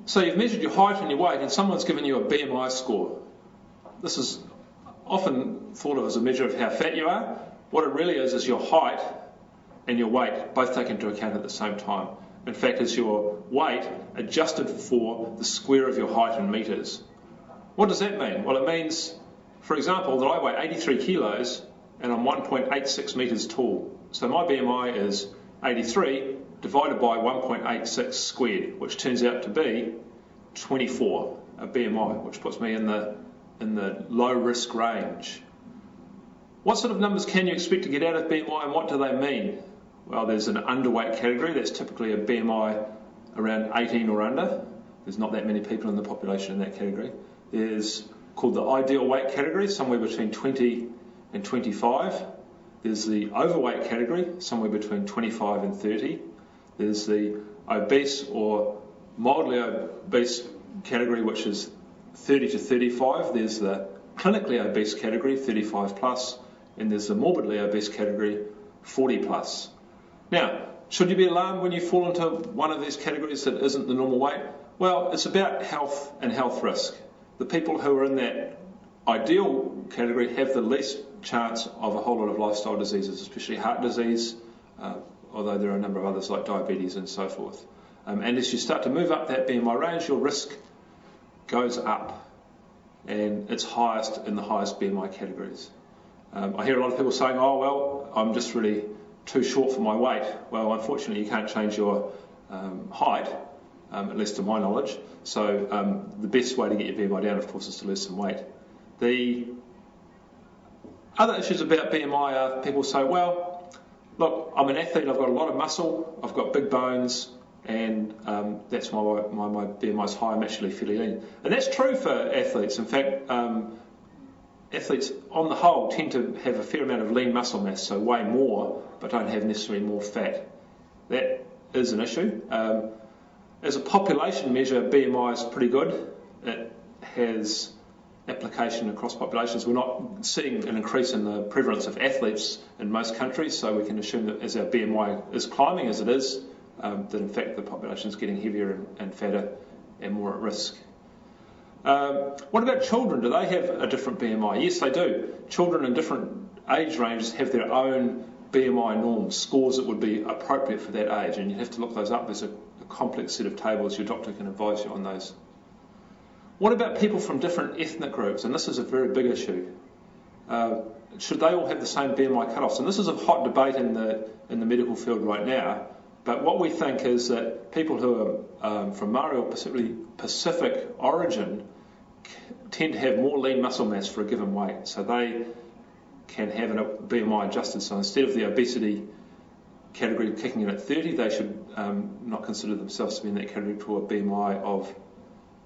So you've measured your height and your weight, and someone's given you a BMI score. This is often thought of as a measure of how fat you are. What it really is your height and your weight both taken into account at the same time. In fact, it's your weight adjusted for the square of your height in metres. What does that mean? Well, it means, for example, that I weigh 83 kilos and I'm 1.86 metres tall. So my BMI is 83 divided by 1.86 squared, which turns out to be 24, a BMI, which puts me in the low risk range. What sort of numbers can you expect to get out of BMI, and what do they mean? Well, there's an underweight category. That's typically a BMI around 18 or under. There's not that many people in the population in that category. There's called the ideal weight category, somewhere between 20 and 25. There's the overweight category, somewhere between 25 and 30. There's the obese or mildly obese category, which is 30 to 35. There's the clinically obese category, 35 plus, and there's the morbidly obese category, 40 plus. Now, should you be alarmed when you fall into one of these categories that isn't the normal weight? Well, it's about health and health risk. The people who are in that ideal category have the least chance of a whole lot of lifestyle diseases, especially heart disease, although there are a number of others like diabetes and so forth. And as you start to move up that BMI range, your risk goes up, and it's highest in the highest BMI categories. I hear a lot of people saying, oh, well, I'm just really too short for my weight. Well, unfortunately, you can't change your height, at least to my knowledge. So the best way to get your BMI down, of course, is to lose some weight. The other issues about BMI are people say, well, look, I'm an athlete, I've got a lot of muscle, I've got big bones, and that's why my BMI is high, I'm actually fairly lean. And that's true for athletes. In fact, athletes on the whole tend to have a fair amount of lean muscle mass, so weigh more, but don't have necessarily more fat. That is an issue. As a population measure, BMI is pretty good. It has application across populations. We're not seeing an increase in the prevalence of athletes in most countries, so we can assume that as our BMI is climbing, as it is, that in fact the population is getting heavier and fatter and more at risk. What about children? Do they have a different BMI? Yes, they do. Children in different age ranges have their own BMI norms, scores that would be appropriate for that age, and you have to look those up. There's a complex set of tables. Your doctor can advise you on those. What about people from different ethnic groups? And this is a very big issue. Should they all have the same BMI cutoffs? And this is a hot debate in the medical field right now. But what we think is that people who are from Maori or Pacific origin tend to have more lean muscle mass for a given weight. So they can have a BMI adjusted. So instead of the obesity category kicking in at 30, they should not consider themselves to be in that category to a BMI of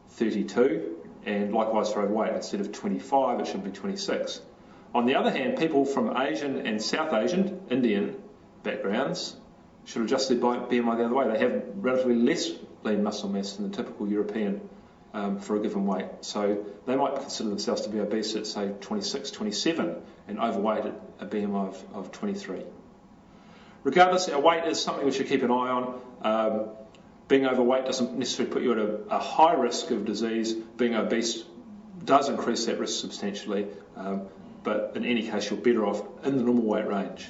32, and likewise for overweight, instead of 25 it should be 26. On the other hand, people from Asian and South Asian, Indian backgrounds should adjust their BMI the other way. They have relatively less lean muscle mass than the typical European for a given weight. So they might consider themselves to be obese at say 26, 27 and overweight at a BMI of 23. Regardless, our weight is something we should keep an eye on. Being overweight doesn't necessarily put you at a high risk of disease. Being obese does increase that risk substantially, but in any case you're better off in the normal weight range.